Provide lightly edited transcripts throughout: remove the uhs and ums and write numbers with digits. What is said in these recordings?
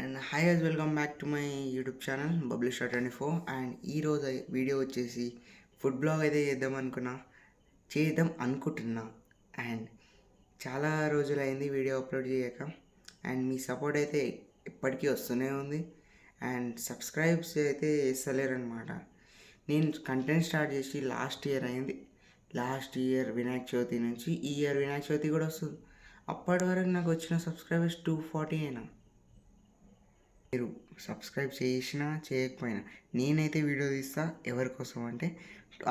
And hi guys, welcome back to my YouTube channel Bubbly24. And ఈరోజు video వచ్చేసి food blog అయితే చేద్దాం అనుకుంటున్నా. అండ్ చాలా రోజులైంది వీడియో అప్లోడ్ చేయక. అండ్ మీ సపోర్ట్ అయితే ఎప్పటికీ వస్తూనే ఉంది. అండ్ సబ్స్క్రైబ్స్ అయితే చేస్తలేరనమాట. నేను కంటెంట్ స్టార్ట్ చేసి లాస్ట్ ఇయర్ అయింది. లాస్ట్ ఇయర్ వినాయక చవితి నుంచి ఈ ఇయర్ వినాయక చవితి కూడా వస్తుంది. అప్పటి వరకు నాకు వచ్చిన సబ్స్క్రైబర్స్ 240 అయినా. మీరు సబ్స్క్రైబ్ చేసినా చేయకపోయినా నేనైతే వీడియో తీస్తా. ఎవరి కోసం అంటే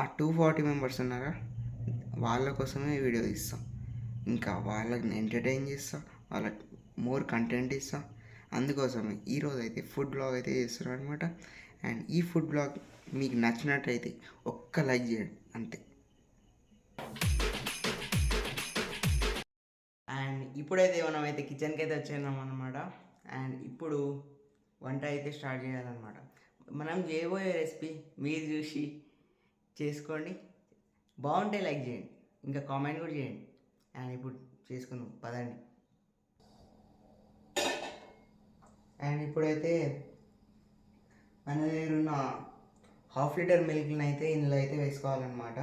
ఆ 240 మెంబర్స్ ఉన్నారా, వాళ్ళ కోసమే వీడియో తీస్తా. ఇంకా వాళ్ళని ఎంటర్టైన్ చేస్తా, వాళ్ళకి మోర్ కంటెంట్ ఇస్తా. అందుకోసమే ఈరోజు అయితే ఫుడ్ బ్లాగ్ అయితే చేస్తున్నాను అనమాట. అండ్ ఈ ఫుడ్ బ్లాగ్ మీకు నచ్చినట్టయితే ఒక్క లైక్ చేయండి అంతే. అండ్ ఇప్పుడైతే మనమైతే కిచెన్కి అయితే వచ్చేద్దాం అనమాట. అండ్ ఇప్పుడు వంట అయితే స్టార్ట్ చేయాలన్నమాట. మనం చేయబోయే రెసిపీ మీరు చూసి చేసుకోండి, బాగుంటే లైక్ చేయండి, ఇంకా కామెంట్ కూడా చేయండి. అండ్ ఇప్పుడు చేసుకుందాం పదండి. అండ్ ఇప్పుడైతే మన దగ్గర ఉన్న 1/2 లీటర్ మిల్క్ని అయితే ఇందులో అయితే వేసుకోవాలన్నమాట.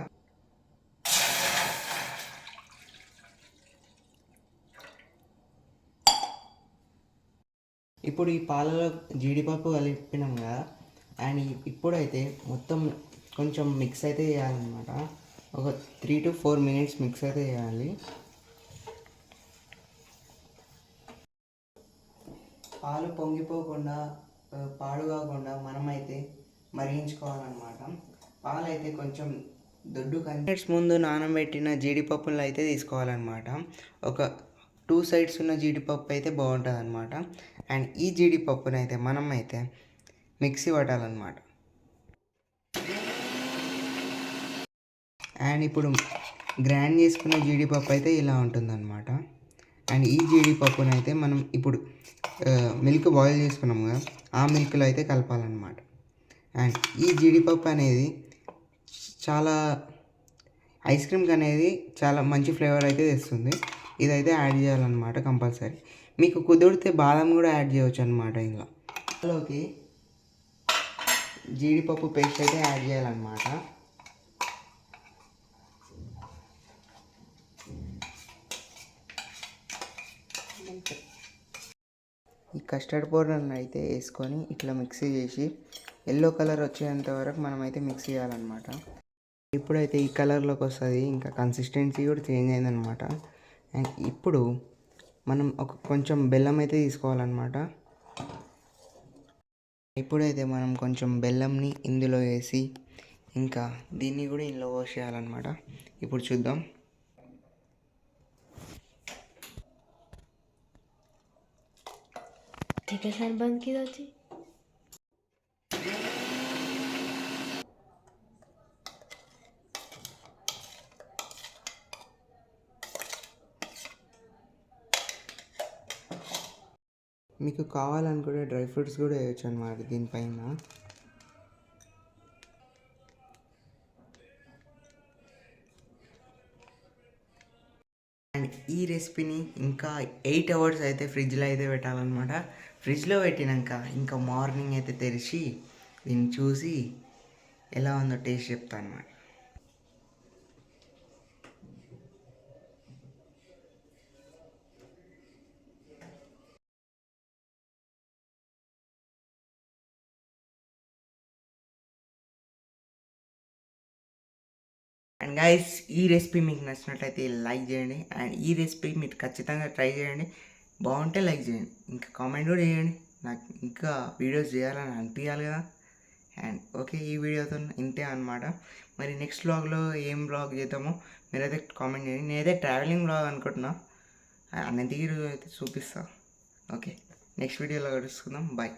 ఇప్పుడు ఈ పాలలో జీడిపప్పు కలిపినాం కదా. అండ్ ఇప్పుడైతే మొత్తం కొంచెం మిక్స్ అయితే చేయాలన్నమాట. ఒక 3 to 4 minutes మిక్స్ అయితే చేయాలి. పాలు పొంగిపోకుండా పాడు కాకుండా మనమైతే మరిగించుకోవాలన్నమాట. పాలు అయితే కొంచెం దొడ్డు మినిట్స్ ముందు నానబెట్టిన జీడిపప్పులు అయితే తీసుకోవాలన్నమాట. ఒక 2 sides ఉన్న జీడిపప్పు అయితే బాగుంటుంది అనమాట. అండ్ ఈ జీడిపప్పుని అయితే మనం అయితే మిక్సీ పట్టాలన్నమాట. అండ్ ఇప్పుడు గ్రైండ్ చేసుకున్న జీడిపప్పు అయితే ఇలా ఉంటుందన్నమాట. అండ్ ఈ జీడిపప్పుని అయితే మనం ఇప్పుడు మిల్క్ బాయిల్ చేసుకున్నాము కదా, ఆ మిల్క్లో అయితే కలపాలన్నమాట. అండ్ ఈ జీడిపప్పు అనేది చాలా ఐస్ క్రీమ్కి అనేది చాలా మంచి ఫ్లేవర్ అయితే తెస్తుంది. ఇదైతే యాడ్ చేయాలన్నమాట కంపల్సరీ. మీకు కుదిరితే బాదం కూడా యాడ్ చేయవచ్చు అనమాట. ఇందులోకి జీడిపప్పు పేస్ట్ అయితే యాడ్ చేయాలన్నమాట. ఈ కస్టర్డ్ పౌడర్ని అయితే వేసుకొని ఇట్లా మిక్సీ చేసి ఎల్లో కలర్ వచ్చేంత వరకు మనమైతే మిక్స్ చేయాలన్నమాట. ఇప్పుడైతే ఈ కలర్లోకి వస్తుంది. ఇంకా కన్సిస్టెన్సీ కూడా చేంజ్ అయిందనమాట. అండ్ ఇప్పుడు మనం కొంచెం బెల్లం అయితే తీసుకోవాలన్నమాట. ఇప్పుడైతే మనం కొంచెం బెల్లంని ఇందులో వేసి ఇంకా దీన్ని కూడా ఇందులో పోసేయాలన్నమాట. ఇప్పుడు చూద్దాం. మీకు కావాలనుకుంటే డ్రై ఫ్రూట్స్ కూడా వేయచ్చు అన్నమాట దీనిపైన. అండ్ ఈ రెసిపీని ఇంకా 8 hours అయితే ఫ్రిడ్జ్లో అయితే పెట్టాలన్నమాట. ఫ్రిడ్జ్లో పెట్టినాక ఇంకా మార్నింగ్ అయితే తెరిచి దీన్ని చూసి ఎలా ఉందో టేస్ట్ చెప్తాను అన్నమాట. అండ్ గైస్, ఈ రెసిపీ మీకు నచ్చినట్లయితే లైక్ చేయండి. అండ్ ఈ రెసిపీ మీరు ఖచ్చితంగా ట్రై చేయండి, బాగుంటే లైక్ చేయండి, ఇంకా కామెంట్ కూడా చేయండి. నాకు ఇంకా వీడియోస్ చేయాలని అనిపించాలి కదా. అండ్ ఓకే, ఈ వీడియోతో ఇంతే అనమాట. మరి నెక్స్ట్ వ్లాగ్లో ఏం వ్లాగ్ చేద్దామో మీరైతే కామెంట్ చేయండి. నేనైతే ట్రావెలింగ్ వ్లాగ్ అనుకుంటున్నా, అనంతగిరి అయితే చూపిస్తా. ఓకే, నెక్స్ట్ వీడియోలో కలుసుకుందాం. బాయ్.